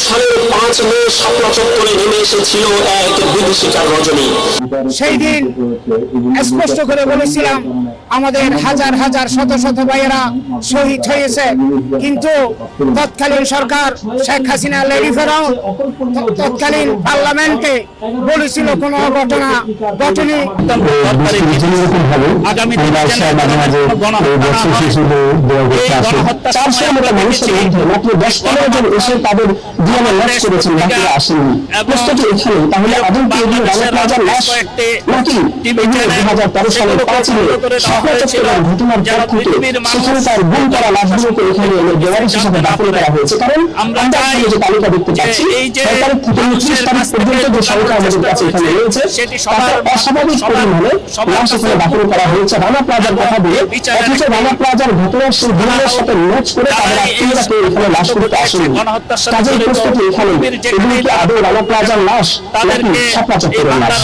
সালের 5 মে শাপলা চত্বরে নেমে এসেছিল এক বিভীষিকার রজনী। সেই দিন স্পষ্ট করে বলেছিলাম আমাদের হাজার হাজার শত শত ভাইয়েরা শহীদ হয়েছে, কিন্তু তৎকালীন সরকার শেখ হাসিনা লেডি ফেরাউন তৎকালীন পার্লামেন্টে বলেছিল কোনো ঘটনা ঘটেনি। আমরা তালিকা দেখতে পাচ্ছি সরকারের থেকে 29 তারিখ পর্যন্ত যে সংখ্যা আমাদের কাছে এখানে রয়েছে অস্বাভাবিক পরিমাণে লাশ এখানে দাখিল করা হয়েছে রানা প্লাজার কথা বলে, অথচ রানা প্লাজার ঘটনার সেই দিনের সাথে ম্যাচ করে তাদের আত্মীয়রা কেউ এখানে লাশ করতে আসেনি। কাজের প্রস্তুতি এখানে এগুলি কি আদৌ রানা প্লাজার লাশ নাকি শাপলা চত্বরের লাশ?